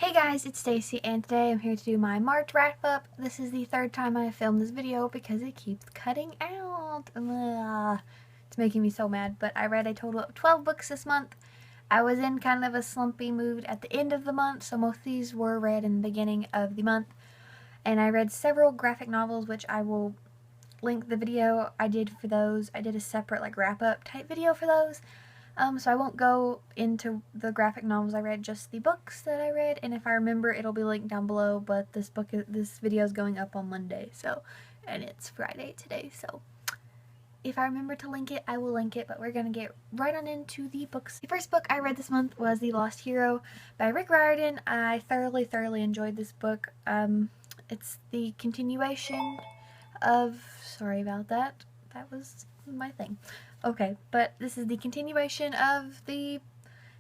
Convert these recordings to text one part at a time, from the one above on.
Hey guys, it's Stacy and today I'm here to do my March wrap up. This is the third time I have filmed this video because it keeps cutting out. It's making me so mad, but I read a total of 12 books this month. I was in kind of a slumpy mood at the end of the month, so most of these were read in the beginning of the month. And I read several graphic novels, which I will link the video I did for those. I did a separate wrap up type video for those. So I won't go into the graphic novels I read, just the books that I read, and if I remember it'll be linked down below, but this video is going up on Monday, and it's Friday today, so if I remember to link it, I will link it, but we're gonna get right on into the books. The first book I read this month was The Lost Hero by Rick Riordan. I thoroughly enjoyed this book. It's the continuation of, sorry about that, that was my thing. Okay, but this is the continuation of the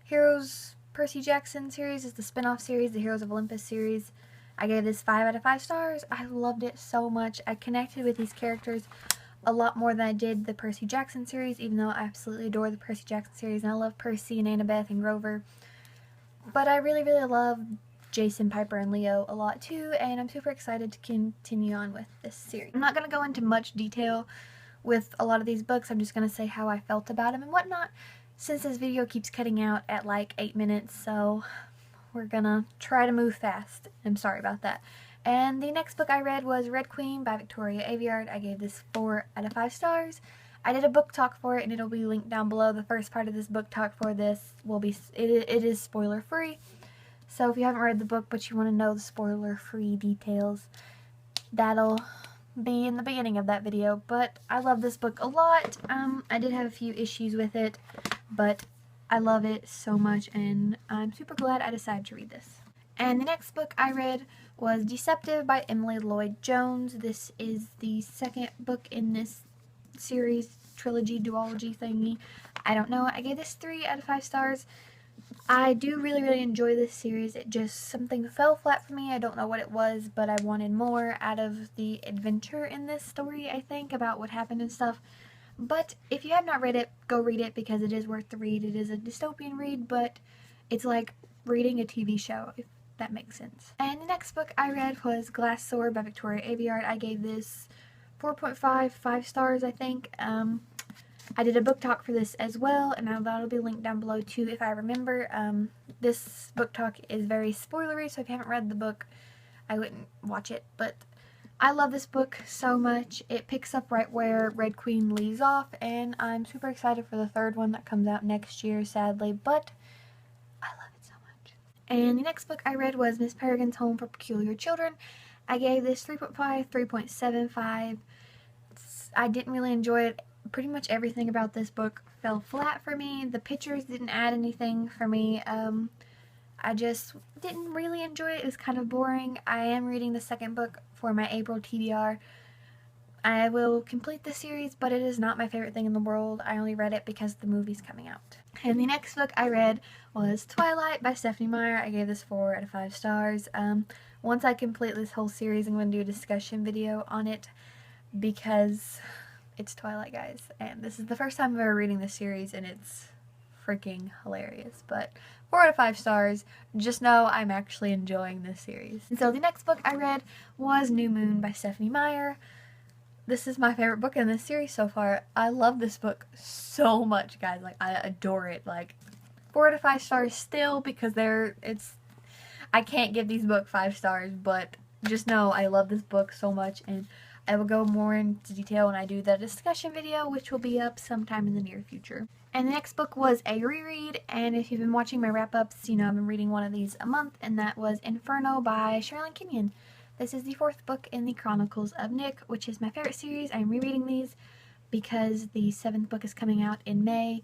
Heroes Percy Jackson series. It's the spin-off series, the Heroes of Olympus series. I gave this 5 out of 5 stars. I loved it so much. I connected with these characters a lot more than I did the Percy Jackson series, even though I absolutely adore the Percy Jackson series, and I love Percy and Annabeth and Grover. But I really love Jason, Piper, and Leo a lot too, and I'm super excited to continue on with this series. I'm not going to go into much detail with a lot of these books. I'm just going to say how I felt about them and whatnot, since this video keeps cutting out at 8 minutes, so we're gonna try to move fast. I'm sorry about that. And the next book I read was Red Queen by Victoria Aveyard. I gave this 4 out of 5 stars. I did a book talk for it and it'll be linked down below. The first part of this book talk for this will be, it is spoiler free, so if you haven't read the book but you want to know the spoiler free details, that'll be in the beginning of that video. But I love this book a lot. I did have a few issues with it, but I love it so much and I'm super glad I decided to read this. And the next book I read was Deceptive by Emily Lloyd-Jones. This is the second book in this series, trilogy, duology thingy. I don't know. I gave this 3 out of 5 stars. I do really enjoy this series. It just, something fell flat for me. I don't know what it was, but I wanted more out of the adventure in this story, I think, about what happened and stuff. But if you have not read it, go read it because it is worth the read. It is a dystopian read, but it's like reading a TV show, if that makes sense. And the next book I read was Glass Sword by Victoria Aveyard. I gave this 4.5 stars, I think. I did a book talk for this as well, and that'll be linked down below too if I remember. This book talk is very spoilery, so if you haven't read the book, I wouldn't watch it, but I love this book so much. It picks up right where Red Queen leaves off, and I'm super excited for the third one that comes out next year, sadly, but I love it so much. And the next book I read was Miss Paragons Home for Peculiar Children. I gave this 3.5, 3.75. I didn't really enjoy it. Pretty much everything about this book fell flat for me. The pictures didn't add anything for me. I just didn't really enjoy it. It was kind of boring. I am reading the second book for my April TBR. I will complete the series, but it is not my favorite thing in the world. I only read it because the movie's coming out. And the next book I read was Twilight by Stephanie Meyer. I gave this 4 out of 5 stars. Once I complete this whole series, I'm going to do a discussion video on it because it's Twilight, guys, and this is the first time I'm ever reading this series, and it's freaking hilarious. But 4 out of 5 stars. Just know I'm actually enjoying this series. And so the next book I read was New Moon by Stephanie Meyer. This is my favorite book in this series so far. I love this book so much, guys. I adore it. 4 out of 5 stars still, because I can't give these books 5 stars, but just know I love this book so much, and I will go more into detail when I do the discussion video, which will be up sometime in the near future. And the next book was a reread, and if you've been watching my wrap-ups, you know I've been reading one of these a month, and that was Inferno by Sherilyn Kenyon. This is the 4th book in the Chronicles of Nick, which is my favorite series. I'm rereading these because the 7th book is coming out in May.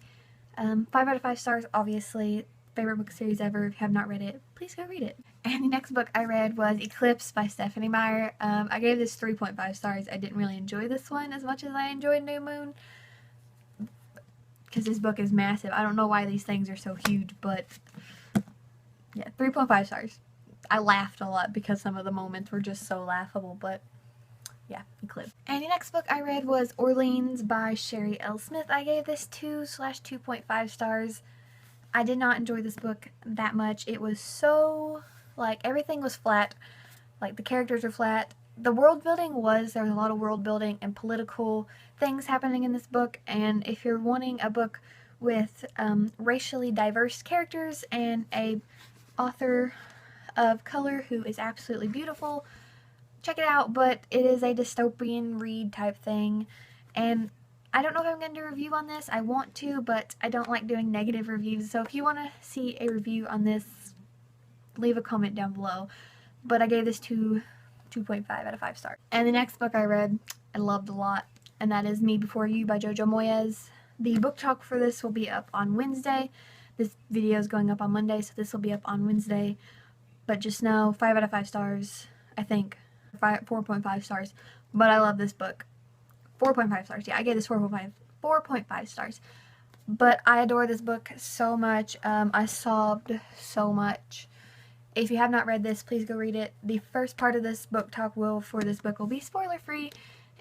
5 out of 5 stars, obviously. Favorite book series ever. If you have not read it, please go read it. And the next book I read was Eclipsed by Stephanie Meyer. I gave this 3.5 stars. I didn't really enjoy this one as much as I enjoyed New Moon, because this book is massive. I don't know why these things are so huge, but yeah, 3.5 stars. I laughed a lot because some of the moments were just so laughable, but yeah, Eclipse. And the next book I read was Orleans by Sherry L. Smith. I gave this 2/2.5 stars. I did not enjoy this book that much. It was so Like, everything was flat. Like, the characters are flat. The world building was, there was a lot of world building and political things happening in this book, and if you're wanting a book with racially diverse characters and a author of color who is absolutely beautiful, check it out. But it is a dystopian read type thing, and I don't know if I'm going to do a review on this. I want to, but I don't like doing negative reviews, so if you want to see a review on this, leave a comment down below. But I gave this 2.5 out of 5 stars. And the next book I read, I loved a lot, and that is Me Before You by Jojo Moyes. The book talk for this will be up on Wednesday. This video is going up on Monday, so this will be up on Wednesday. But just know, 5 out of 5 stars, I think. 4.5 stars. But I love this book. 4.5 stars. Yeah, I gave this 4.5 stars. But I adore this book so much. I sobbed so much. If you have not read this, please go read it. The first part of this book talk for this book will be spoiler free.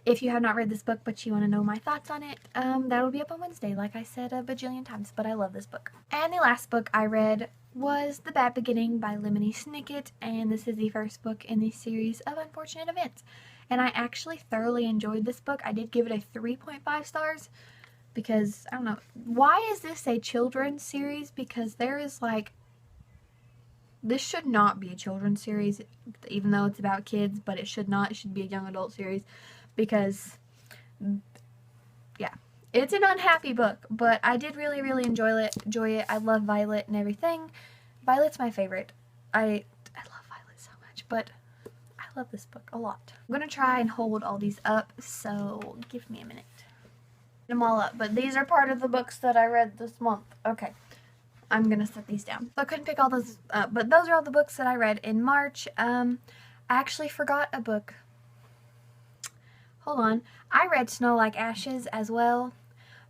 If you have not read this book but you want to know my thoughts on it, that'll be up on Wednesday, like I said a bajillion times, but I love this book. And the last book I read was The Bad Beginning by Lemony Snicket, and this is the first book in the series of Unfortunate Events. And I actually thoroughly enjoyed this book. I did give it a 3.5 stars because, I don't know, why is this a children's series? Because there is like, this should not be a children's series, even though it's about kids, but it should not. It should be a young adult series because, yeah, it's an unhappy book, but I did really, really enjoy it. I love Violet and everything. Violet's my favorite. I love Violet so much, but I love this book a lot. I'm going to try and hold all these up, so give me a minute. Get them all up, but these are part of the books that I read this month. Okay. I'm gonna set these down. So I couldn't pick all those up, but those are all the books that I read in March. I actually forgot a book. Hold on. I read Snow Like Ashes as well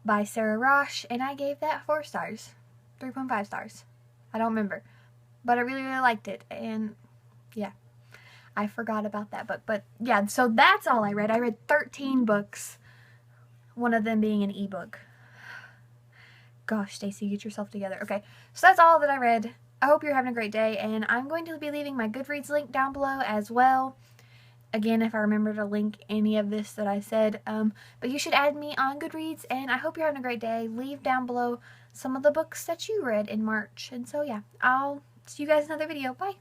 by Sarah Rosh, and I gave that 4 stars. 3.5 stars. I don't remember. But I really, really liked it, and yeah. I forgot about that book. But yeah, so that's all I read. I read 13 books, one of them being an ebook. Gosh, Stacy, get yourself together. Okay, so that's all that I read. I hope you're having a great day, and I'm going to be leaving my Goodreads link down below as well. Again, if I remember to link any of this that I said. But you should add me on Goodreads, and I hope you're having a great day. Leave down below some of the books that you read in March. And so, yeah, I'll see you guys in another video. Bye!